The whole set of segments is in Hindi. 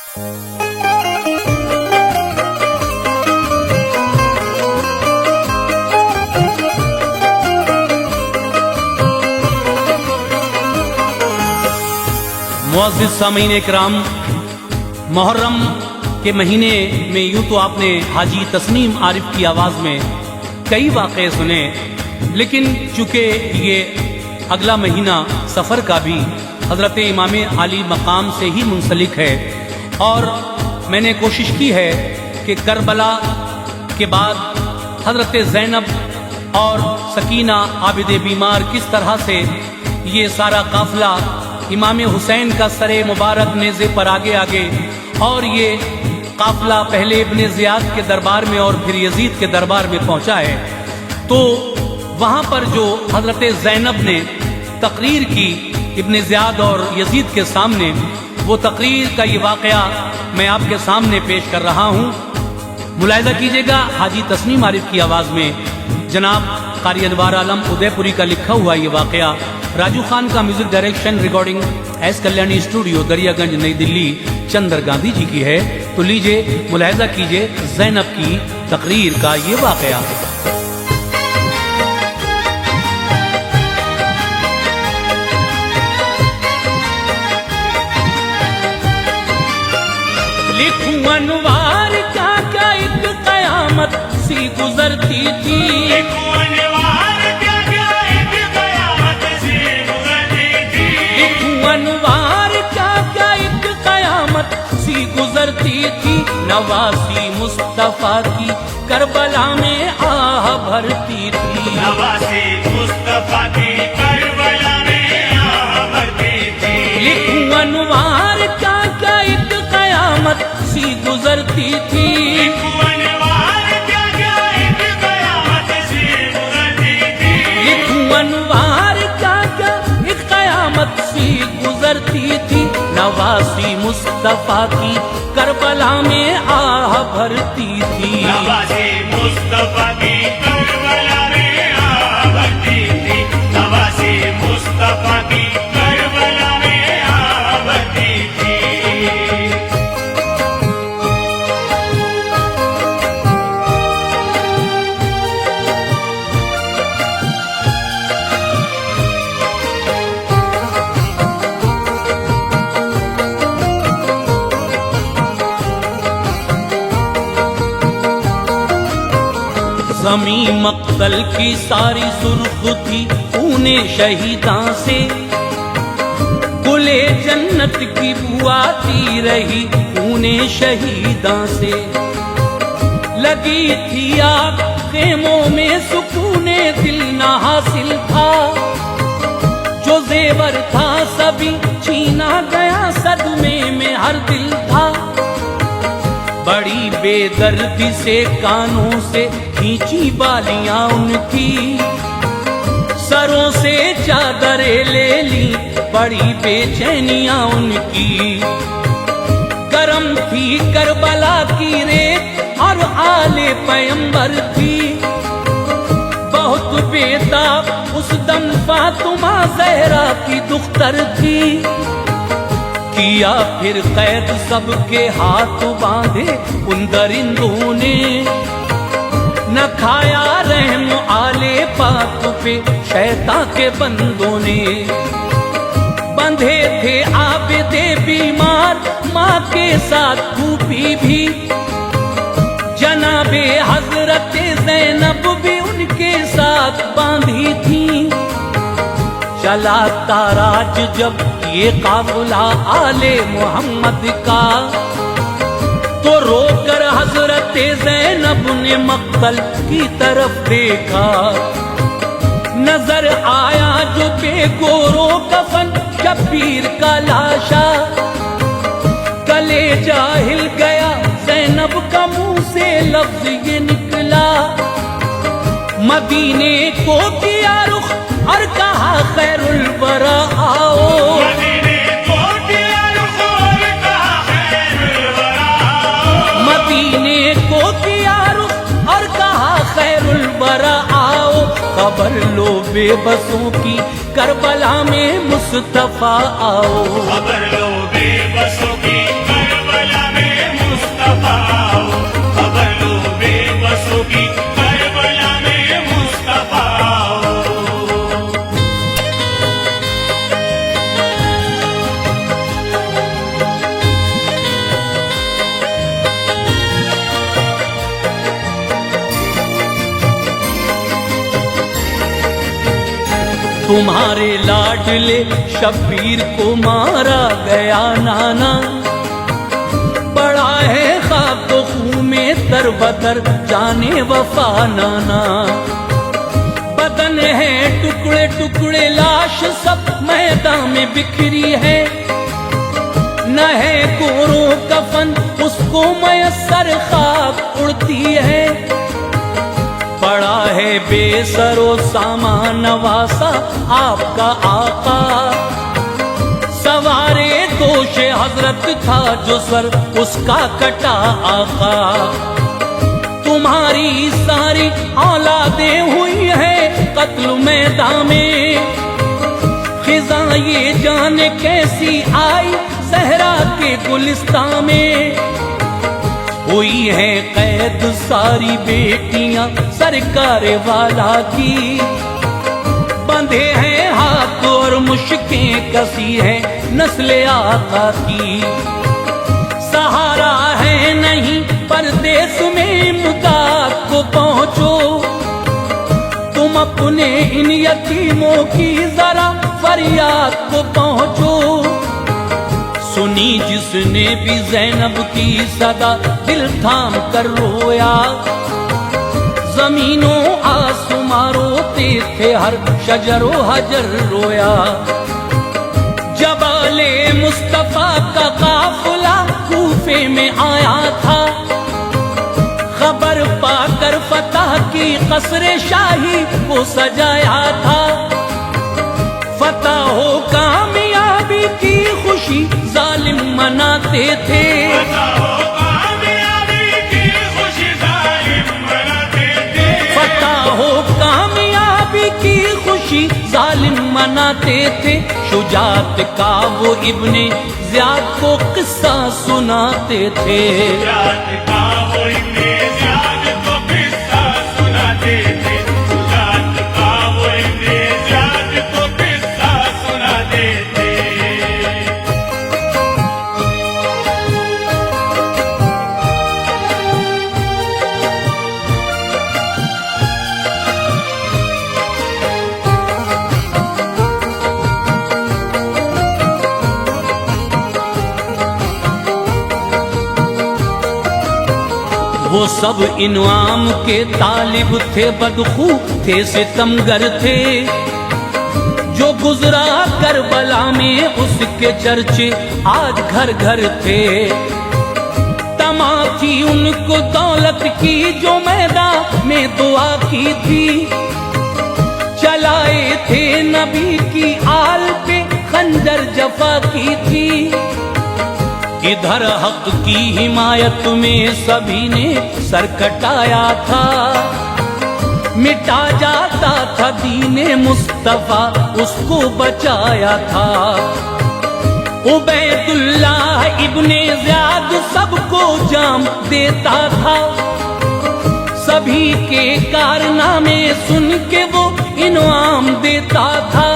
मुअज़्ज़िज़ सामीन इकराम, मुहर्रम के महीने में यूं तो आपने हाजी तस्नीम आरिफ की आवाज़ में कई वाक़े सुने, लेकिन चूँकि ये अगला महीना सफ़र का भी हज़रत इमाम आली मकाम से ही मुंसलिक है, और मैंने कोशिश की है कि करबला के बाद हज़रत ज़ैनब और सकीना आबिद बीमार किस तरह से ये सारा काफ़िला इमाम हुसैन का सरे मुबारक नेज़े पर आगे आगे, और ये काफ़िला पहले इब्ने ज़ियाद के दरबार में और फिर यजीद के दरबार में पहुंचा है। तो वहाँ पर जो हज़रत ज़ैनब ने तकरीर की इब्ने ज़ियाद और यजीद के सामने, वो तकरीर का ये वाक़या मैं आपके सामने पेश कर रहा हूँ। मुलाहिज़ा कीजिएगा, हाजी तस्नीम आरिफ की आवाज़ में जनाब क़ारी अनवार आलम उदयपुरी का लिखा हुआ ये वाक़या, राजू खान का music direction, recording S Kalyani studio Daryaganj नई दिल्ली, चंदर गांधी जी की है। तो लीजिए मुलाहिज़ा कीजिए ज़ैनब की तकरीर का ये वाक़या। लिखूं अनवार क्या क्या एक क़यामत सी गुजरती थी, लिखूं अनवार क्या क्या एक क़यामत सी गुजरती थी, लिखूं अनवार क्या क्या एक क़यामत सी गुजरती थी। नवासी मुस्तफ़ा की करबला में आह भरती थी, नवासी मुस्तफ़ा की करबला में आह भरती थी। लिखूं अनवार क्या क्या एक क़यामत सी गुजरती थी, लिखूं अनवार क्या क्या एक क़यामत सी गुजरती थी, लिखूं अनवार क्या क्या एक क़यामत सी गुजरती थी। नवासी मुस्तफ़ा की करबला में आह भरती थी, नवासी मुस्तफ़ा की करबला में आह भरती थी, नवासी मुस्तफ़ा की करबला में आह भरती थी। ज़मीं मक्तल की सारी सुर्ख थी ऊने शहीदां से, गुले जन्नत की बू आती रही ऊने शहीदां से। लगी थी आग खेमों में सुकूने दिल ना हासिल था, जो जेवर था सभी छीना गया सदमे में हर दिल था। बड़ी बेदर्दी से कानों से खींची बालियां उनकी, सरों से चादरें ले ली बड़ी बेचैनियां उनकी। गरम थी करबला की रेत और आले पैगंबर थी, बहुत बेताब उस दम फातिमा ज़हरा की दुख्तर थी। किया फिर कैद सबके हाथ बांधे उन दरिंदों ने, न खाया रहम आले पाक पे शैतान के बंदों ने। बंधे थे आबिदे बीमार माँ के साथ फूफी भी, जनाबे हजरत ज़ैनब भी उनके साथ बांधी थी। चला ताराज जब ये काफिला आले मोहम्मद का, तो रोकर हजरत ज़ैनब ने मक्तल की तरफ देखा। नजर आया जो बेगोरो कफन शब्बीर का लाशा, कलेजा हिल गया ज़ैनब का मुंह से लफ्ज ये निकला। मदीने को किया रुख और कहा खैरुल वरा आओ, मदीने को किया रुख और कहा खैरुल वरा आओ, मदीने को किया रुख और कहा खैरुल वरा आओ। खबर लो बेबसों की करबला में मुस्तफा आओ, खबर लो बेबसों की करबला तुम्हारे लाडले शब्बीर को मारा गया नाना, पड़ा है खाक तो खून में तरबतर जाने वफा नाना। बदन है टुकड़े टुकड़े लाश सब मैदान में बिखरी है, न है गोरो कफन उसको मयसर खाक उड़ती है। पड़ा है बेसरो सामान नवासा आपका आका, सवारे दोष हजरत था जो सर उसका कटा आका। तुम्हारी सारी औलादें हुई है कत्ल मैदान में, खिजा ये जाने कैसी आई सहरा के गुलिस्तान में। हुई है कैद सारी बेटियां सरकार वाला की, बंधे हैं हाथ और मुश्किलें कसी है नस्ले आका की। सहारा है नहीं परदेश में इमदाद को पहुंचो, तुम अपने इन यतीमों की जरा फरियाद को पहुंचो। सुनी जिसने भी ज़ैनब की सदा दिल थाम कर रोया, जमीनों आसमां रोते थे हर शजरो हजर रोया। जबाले मुस्तफा का काफिला कूफे में आया था, खबर पाकर फतह की कसरे शाही को सजाया था। फतह हो कामयाबी की खुशी जालिम मनाते थे, फतह हो कामयाबी की खुशी जालिम मनाते थे। शुजात का वो इब्ने ज़ियाद को किस्सा सुनाते थे, शुजात का वो इब्ने ज़ियाद को किस्सा सुनाते थे, शुजात का वो इब्ने ज़ियाद को किस्सा सुनाते थे। वो सब इनाम के तालिब थे, बदखू थे, सितमगर थे। जो गुजरा करबला में उसके चर्चे आज घर घर थे। तमा थी उनको दौलत की जो मैदान में दुआ की थी, चलाए थे नबी की आल पे खंजर जफा की थी। इधर हक की हिमायत में सभी ने सर कटाया था, मिटा जाता था दीने मुस्तफा उसको बचाया था। उबैदुल्लाह इब्ने ज़ियाद सबको जाम देता था, सभी के कारनामे सुन के वो इनाम देता था।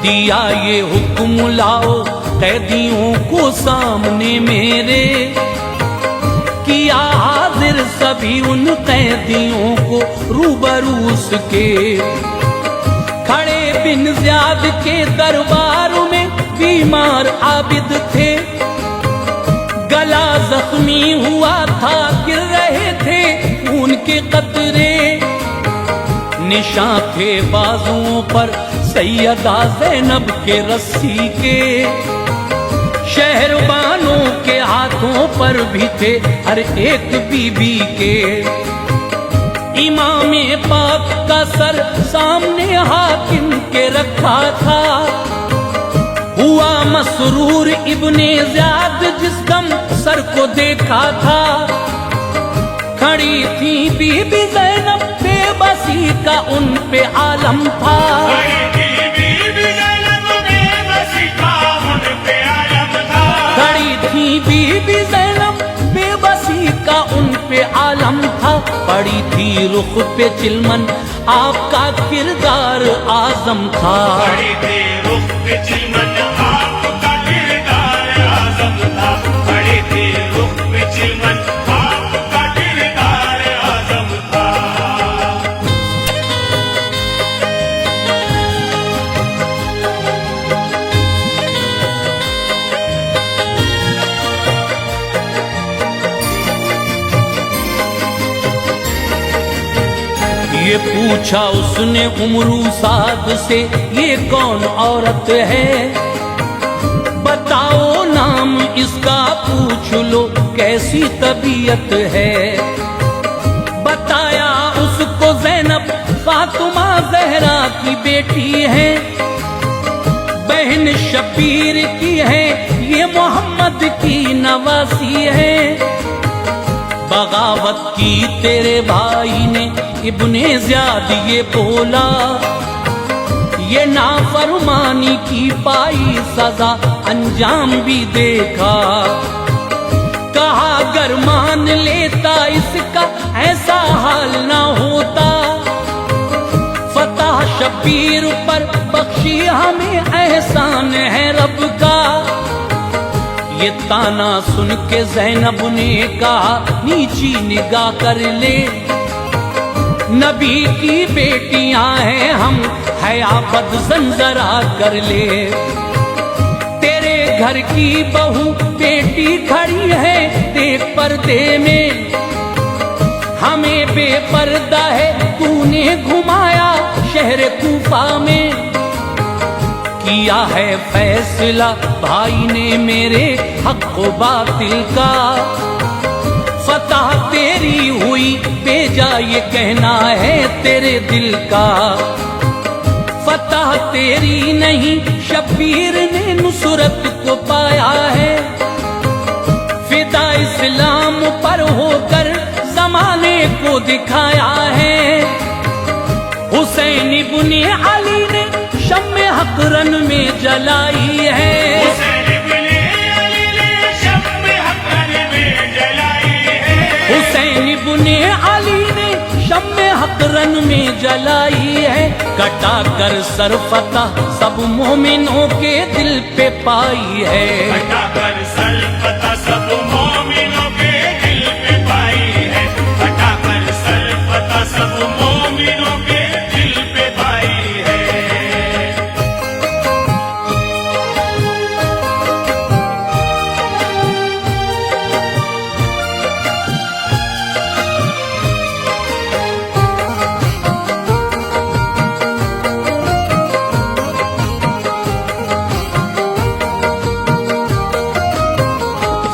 दिया ये हुक्म लाओ कैदियों को सामने मेरे, किया हाजिर सभी उन कैदियों को रूबरूस के। खड़े बिन ज़ियाद के दरबार में बीमार आबिद थे, गला जख्मी हुआ था गिर रहे थे उनके कतरे। निशान थे बाजुओं पर सैयदा ज़ैनब के रस्सी के, शहरबानों के हाथों पर भी थे हर एक बीबी के। इमाम पाक का सर सामने हाकिम के रखा था, हुआ मसरूर इब्ने ज़ियाद जिस दम सर को देखा था। खड़ी थी बीबी ज़ैनब बेबसी का उन पे आलम था, खड़ी थी बीबी ज़ैनब बेबसी का उन पे आलम था। पड़ी थी रुख पे चिलमन आपका किरदार आजम था, पड़ी थी रुख पे चिलमन आपका किरदार आजम था, पड़ी थी रुख पे चिलमन आपका किरदार आजम था। ये पूछा उसने उमरू साद से, ये कौन औरत है, बताओ नाम इसका पूछ लो कैसी तबीयत है। बताया उसको ज़ैनब फातिमा ज़हरा की बेटी है, बहन शबीर की है, ये मोहम्मद की नवासी है। बगावत की तेरे भाई ने इब्ने ज़ियाद ये बोला, ये नाफरमानी की पाई सजा अंजाम भी देखा। कहा अगर मान लेता इसका ऐसा हाल ना होता, फतह शबीर पर बख्शी हमें एहसान है रब का। ये ताना सुन के ज़ैनब ने कहा नीची निगाह कर ले, नबी की बेटियां हैं हम, हया बदज़न जरा कर ले। तेरे घर की बहू बेटी खड़ी है देख पर्दे में, हमें बेपर्दा है तूने घुमाया शहर कूफा में। किया है फैसला भाई ने मेरे हक व बातिल का, फतह तेरी हुई बेजा ये कहना है तेरे दिल का। फतह तेरी नहीं शबीर ने नुसरत को पाया है, फिदा इस्लाम पर होकर जमाने को दिखाया है। हुसैन इब्ने अली ने शम्मे हक रन में जलाई है, हुसैन इब्ने अली ने शम्मे हक रन में जलाई है। हुसैन इब्ने अली ने शम्मे हक रन में जलाई है। कटा कर सर फतह सब मोमिनों के दिल पे पाई है, कटा कर सर फतह सब मोमिनों के दिल पे पाई है। कटा कर सर फतह सब मोमिनों के दिल पे पाई है।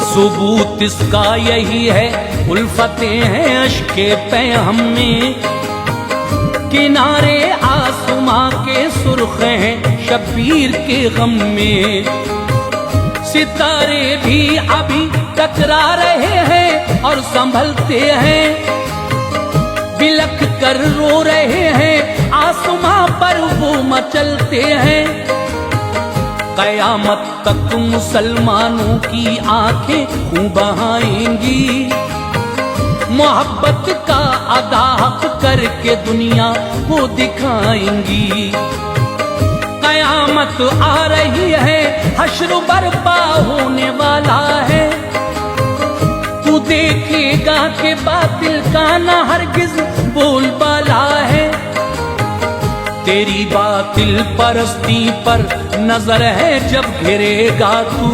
सबूत इसका यही है उल्फतें हैं अश्के पे हम में, किनारे आसमां के सुर्ख हैं शबीर के गम में। सितारे भी अभी टकरा रहे हैं और संभलते हैं, बिलख कर रो रहे हैं आसमां पर वो मचलते हैं। कयामत तक मुसलमानों की आंखें खून बहाएंगी, मोहब्बत का अदा हक करके दुनिया को दिखाएंगी। कयामत आ रही है, हश्र बर्पा होने वाला है, तू देखेगा कि बातिल का ना हरगिज बोलबाला है। तेरी बातिल परस्ती पर नजर है जब घिरेगा तू,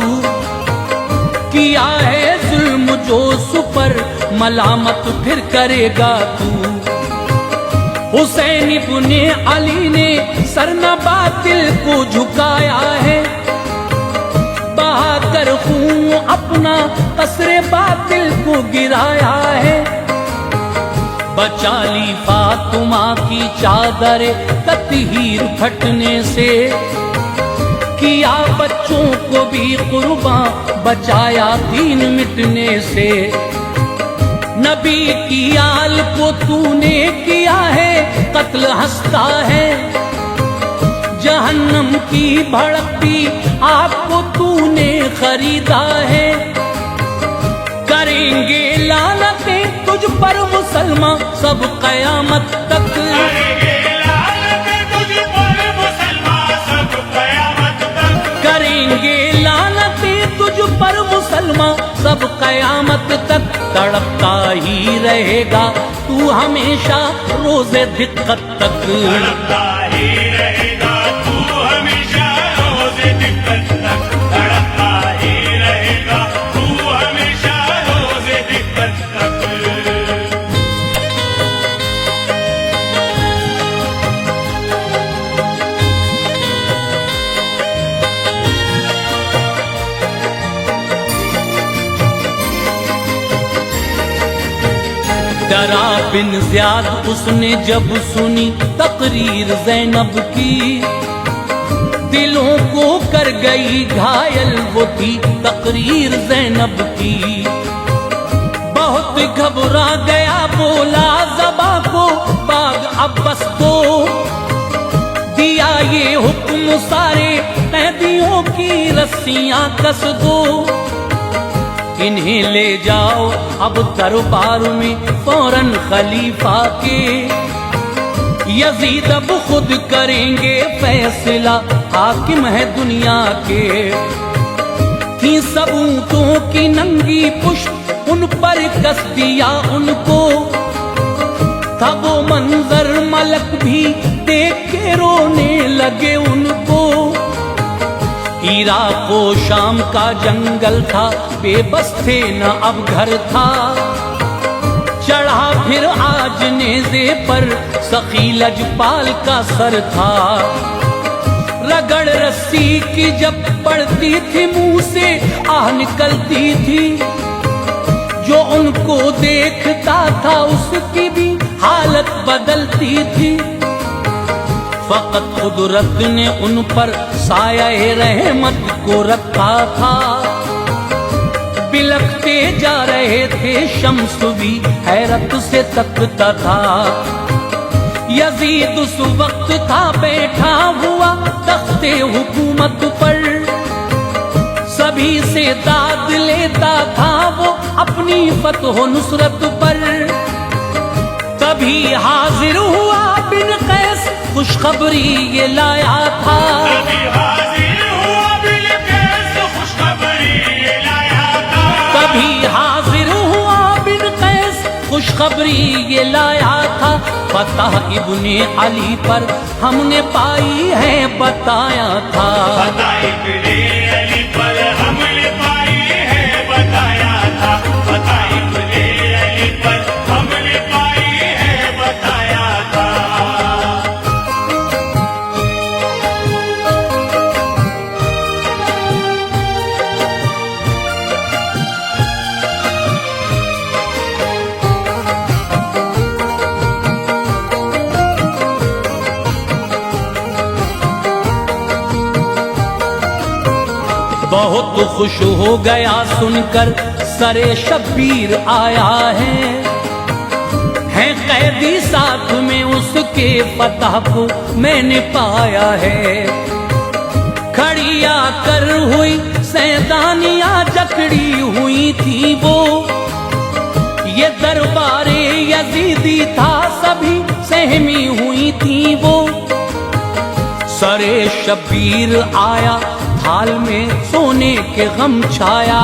किया है जुल्म जो सुपर मलामत फिर करेगा तू। हुसैन इब्ने अली ने सरना बातिल को झुकाया है, बहाकर खून अपना कसरे बातिल को गिराया है। बचा ली फातिमा की चादर ततहीर फटने से, किया बच्चों को भी कुर्बान बचाया दीन मिटने से। नबी की आल को तूने किया है कत्ल हंसता है, जहन्नम की भड़कती आपको तूने खरीदा है। करेंगे लानतें तुझ पर मुसलमान सब कयामत तक, करेंगे लानतें तुझ पर मुसलमान सब कयामत तक। करेंगे लानतें तुझ पर मुसलमान सब कयामत तक। तड़पता ही रहेगा तू हमेशा रोज़े दिक्कत तक, तड़पता ही रहेगा तू हमेशा रोज़े दिक्कत तक। तड़पता ही रहेगा तू हमेशा रोज़े दिक्कत तक। डरा बिन ज़ियाद उसने जब सुनी तकरीर ज़ैनब की, दिलों को कर गई घायल वो थी तकरीर ज़ैनब की। बहुत घबरा गया बोला ज़बा को बाग अब्बस को, दिया ये हुक्म सारे कैदियों की रस्सियां कस दो। इन्हें ले जाओ अब दरबार में फौरन खलीफा के, यजीद अब खुद करेंगे फैसला हाकिम है दुनिया के। थी सबूतों की नंगी पुष्ट उन पर कस दिया उनको, था वो मंजर मलक भी देख के रोने लगे उनको। इराक को शाम का जंगल था बेबस थे न अब घर था, चढ़ा फिर आज नेज़े पर सखी लजपाल का सर था। रगड़ रस्सी की जब पड़ती थी मुंह से आह निकलती थी, जो उनको देखता था उसकी भी हालत बदलती थी। फकत कुदरत ने उन पर साया रहमत को रखा था, बिलखते जा रहे थे शम्स भी हैरत से तकता था। यजीद उस वक्त था बैठा हुआ तख्ते हुकूमत पर, सभी से दाद लेता था वो अपनी फतह नुसरत पर। तभी हाजिर हुआ बिन कैस खुशखबरी ये लाया था, तभी हाजिर हुआ बिन कैस खुशखबरी ये लाया था। तभी हाजिर हुआ बिन कैस खुशखबरी ये लाया था। फतह इब्ने अली पर हमने पाई है बताया था, फतह इब्ने अली पर हमने पाई है बताया था। फतह इब्ने अली पर हमने पाई है बताया था। बहुत खुश हो गया सुनकर सरे शब्बीर आया है कैदी साथ में उसके फतह को मैंने पाया है। खड़ी आकर हुई सैदानियां जकड़ी हुई थी वो, ये दरबारे यजीदी था सभी सहमी हुई थी वो। सरे शब्बीर आया हाल में सोने के गम छाया,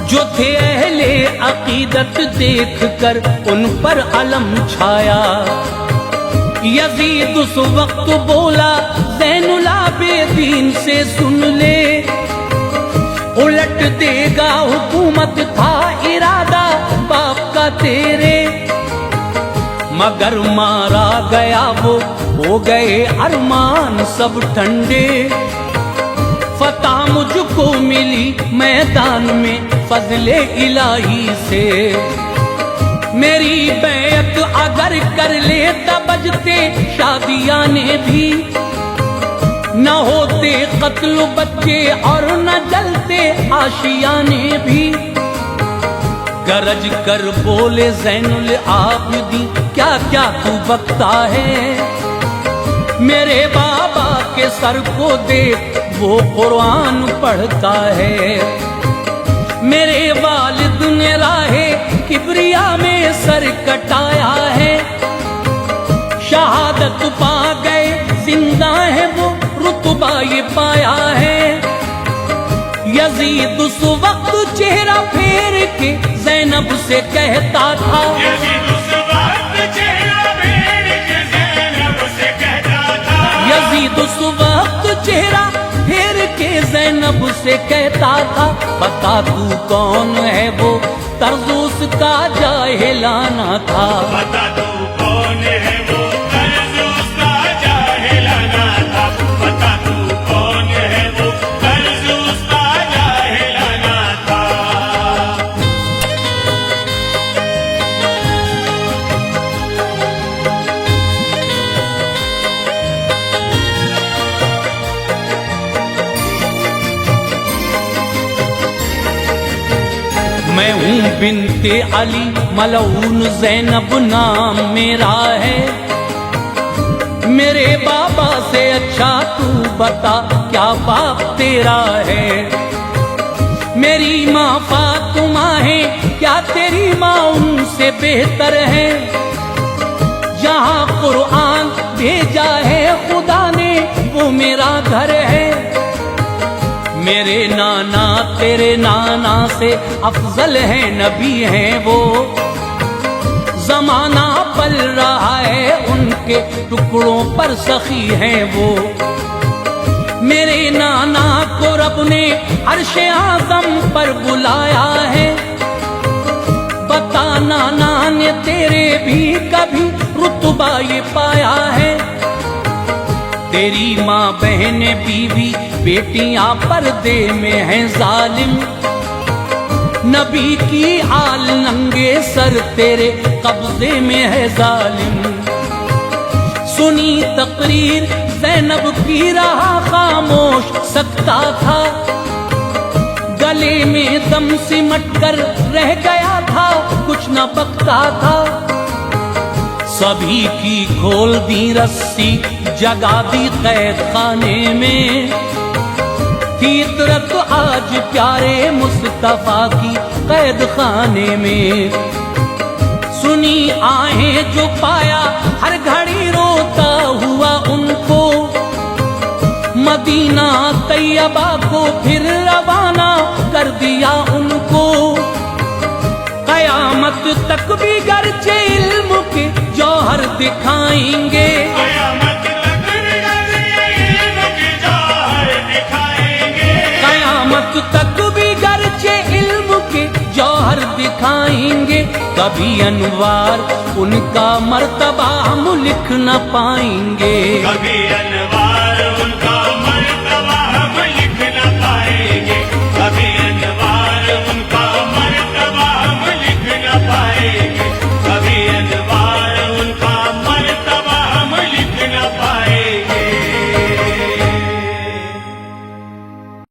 जो थे अहले अकीदत देख कर उन पर अलम छाया। यजीद उस वक्त बोला ज़ैनुल आबिदीन से सुन ले, उलट देगा हुकूमत था इरादा बाप का तेरे। मगर मारा गया वो हो गए अरमान सब ठंडे, फतह मुझको मिली मैदान में फजले इलाही से। मेरी बैत अगर कर लेता बजते शादियाने भी, न होते कत्ल बच्चे और न जलते आशियाने भी। गरज कर बोले ज़ैनुल आबिदीन क्या क्या तू बकता है, मेरे बाबा के सर को देख वो कुरान पढ़ता है। मेरे वालिद ने राहे किबरिया में सर कटाया है, शहादत पा गए जिंदा है वो रुतबा ये पाया है। यजीद उस वक्त चेहरा फेर के ज़ैनब से कहता था, यजीद उस वक्त चेहरा फेर के ज़ैनब से कहता था। यजीद उस वक्त चेहरा फेर के ज़ैनब से कहता था, बता तू कौन है वो तर्ज उसका जाहिलाना था। बता तू कौन है वो तर्ज उसका जाहिलाना था। बता तू कौन है वो तर्ज उसका जाहिलाना था। मैं हूँ बिनते अली मलऊन ज़ैनब नाम मेरा है। मेरे बाबा से अच्छा तू बता क्या बाप तेरा है। मेरी माँ फातिमा है क्या तेरी माँ उनसे बेहतर है। जहाँ कुरान भेजा है खुदा ने वो मेरा घर है। मेरे नाना तेरे नाना से अफजल है नबी हैं वो। जमाना पल रहा है उनके टुकड़ों पर सखी हैं वो। मेरे नाना को रब ने अर्शे आज़म पर बुलाया है। बता नाना ने तेरे भी कभी रुतबा ये पाया है। तेरी माँ बहने बीवी बेटियां पर्दे में हैं जालिम। नबी की आल नंगे सर तेरे कब्जे में है जालिम। सुनी तकरीर ज़ैनब की रहा खामोश सकता था। गले में दम सिमट कर रह गया था कुछ न बकता था। सभी की खोल दी रस्सी जगा दी कैद खाने में। फितरत आज प्यारे मुस्तफा की कैद खाने में। सुनी आहें जो पाया हर घड़ी रोता हुआ उनको। मदीना तैयबा को फिर रवाना कर दिया उनको। कयामत तक भी गर्चे इल्म के जौहर दिखाएंगे। कयामत तक भी गर्चे इल्म के जौहर दिखाएंगे। कयामत तक भी गर्चे इल्म के जौहर दिखाएंगे। कभी अनवार उनका मर्तबा हम लिख न पाएंगे। कभी अनवार उनका मर्तबा